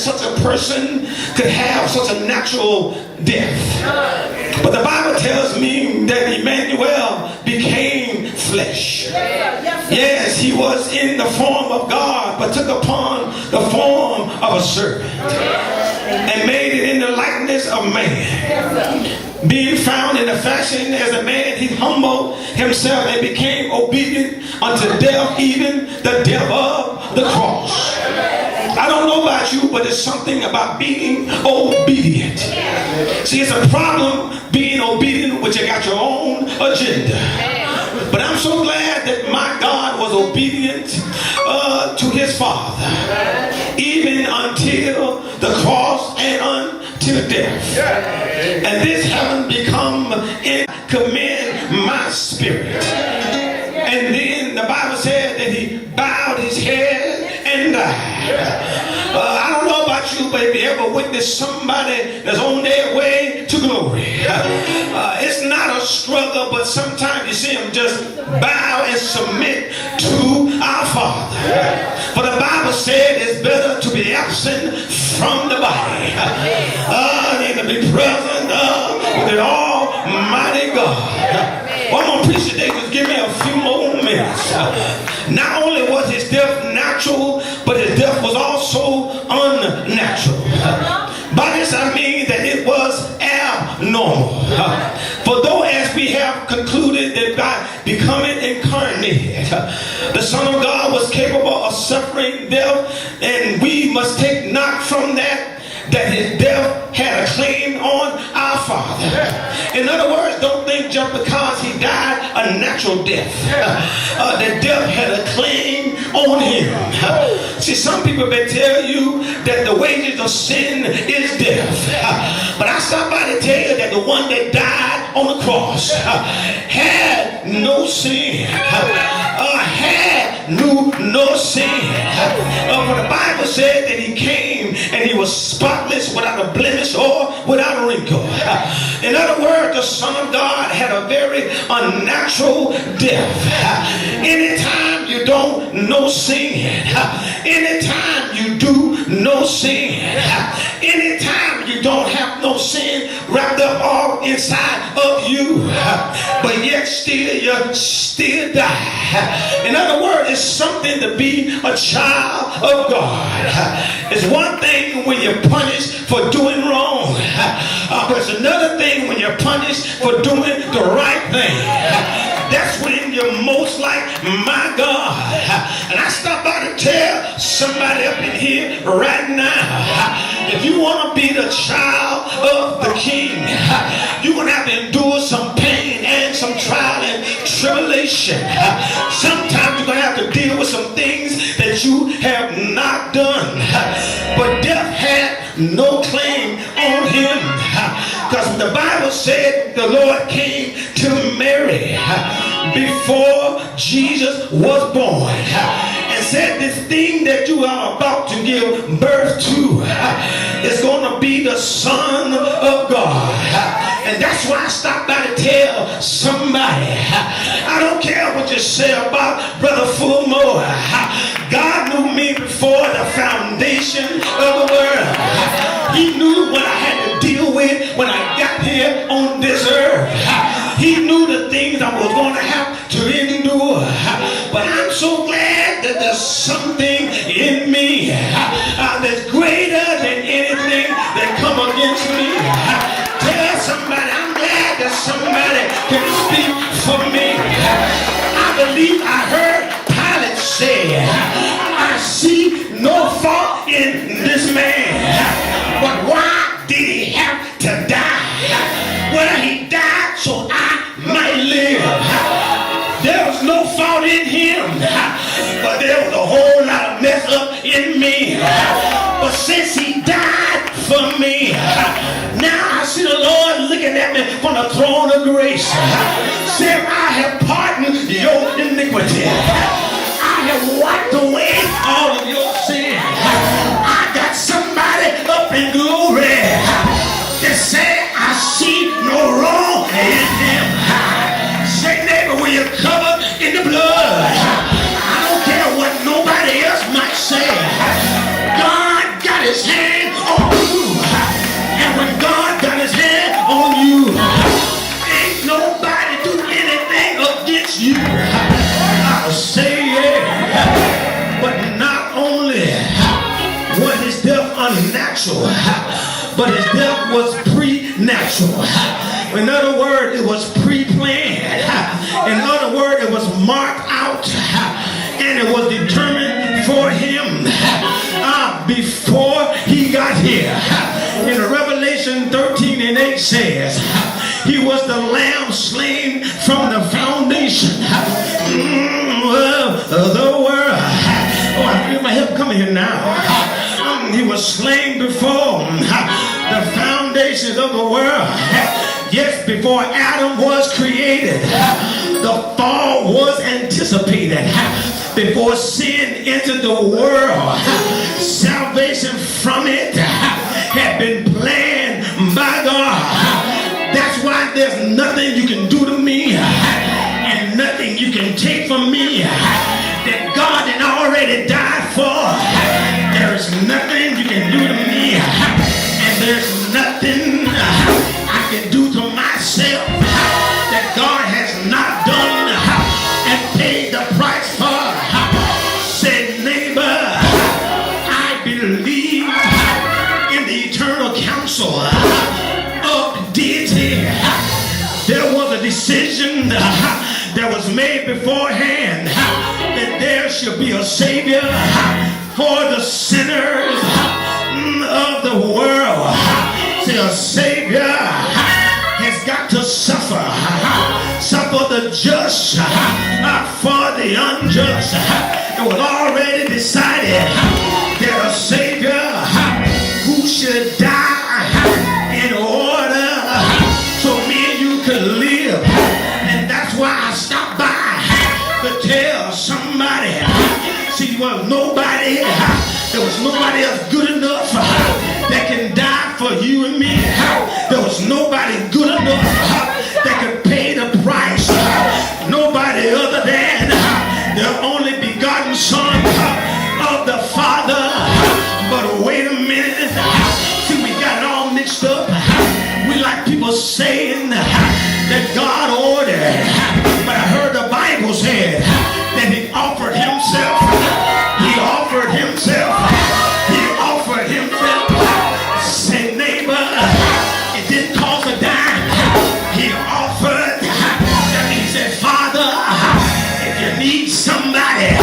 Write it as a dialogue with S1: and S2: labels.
S1: such a person could have such a natural death. But the Bible tells me that Emmanuel became flesh. Yes, he was in the form of God, but took upon the form of a servant and made it in the likeness of man. Being found in the fashion as a man, he humbled himself and became obedient unto death, even the death of the cross. I don't know about you, but there's something about being obedient. See, it's a problem being obedient when you got your own agenda. But I'm so glad that my God was obedient to his Father, even until the cross and until death. And this having become in commend my spirit. And then the Bible said that he bowed his head and died. I don't know about you, but if you ever witnessed somebody that's on their way to glory, it's not a struggle, but sometimes you see them just bow and submit to our Father. For the Bible said it's better to be absent from the body than to be present with the Almighty God. Well, I'm going to preach today, just give me a few more minutes. Not only was his death natural, but his death was also unnatural. By this I mean that it was abnormal. For though as we have concluded that by becoming incarnate, the Son of God was capable of suffering death, and we must take not from that his death had a claim on our Father. In other words, don't think just because he died a natural death, that death had a claim on him. See, some people may tell you that the wages of sin is death. But I stop by to tell you that the one that died on the cross had no sin. No sin. For the Bible said that he came and he was spotless, without a blemish or without a wrinkle. In other words, the Son of God had a very unnatural death. Anytime you don't know sin, anytime you do no sin, anytime you don't have no sin wrapped up all inside of you, but yet still you still die. In other words, it's something to be a child of God. It's one thing when you're punished for doing wrong, but it's another thing when you're punished for doing the right thing. That's when you're most like my God. And I stop by to tell somebody up in here right now, if you want to be the child of the King, you're going to have to endure some pain and some trial and tribulation. Sometimes you're going to have to deal with some things that you have not done. But death had no claim on him, because the Bible said the Lord came to Mary before Jesus was born and said, this thing that you are about to give birth to is going to be the Son of God. And that's why I stopped by to tell somebody, I don't care what you say about Brother Fulmore, God knew me before the foundation of the world. He knew what I had to deal with when I got here on this earth. He knew the things I was going to have to endure. But I'm so glad that there's something in me that's greater than anything that come against me. Tell somebody, I'm glad that somebody can speak for me. I believe I heard Pilate say, I see no fault in this man, but why did he have to die? Well, he died so I might live. There was no fault in him, but there was a whole lot of mess up in me. But since he died for me, now I see the Lord looking at me from the throne of grace, saying, I have pardoned your iniquity. I have wiped away all of your sin. I got somebody up in glory that said, I see no wrong in him. Say, neighbor, when you're covered in the blood, I don't care what nobody else might say. God got his hand natural, but his death was pre-natural. In other words, it was pre-planned. In other words, it was marked out, and it was determined for him before he got here. In Revelation 13:8 says, he was the lamb slain from the foundation of the world. Oh, I feel my help coming here now. He was slain before the foundations of the world. Yes, before Adam was created, the fall was anticipated. Before sin entered the world, salvation from it had been planned by God. That's why there's nothing you can do to me and nothing you can take from me that God had already died for. There is nothing you can do to me, and there's nothing I can do to myself that God has not done and paid the price for. Say, neighbor, I believe in the eternal counsel of deity. There was a decision that was made beforehand that there should be a Savior for the sinners of the world. See, a Savior has got to suffer the just for the unjust. It was already decided that a Savior who should die in order so me and you could live. And that's why I stopped by to tell somebody, see, there was nobody else good enough that can die for you and me. There was nobody good enough that could pay the price. Nobody other than the only begotten Son of the Father. But wait a minute, see, we got it all mixed up. We like people saying that God ordered, but I heard the Bible said that he offered himself. He offered himself. He offered himself. Say, neighbor, it didn't cost a dime. He offered. That means, he said, Father, if you need somebody,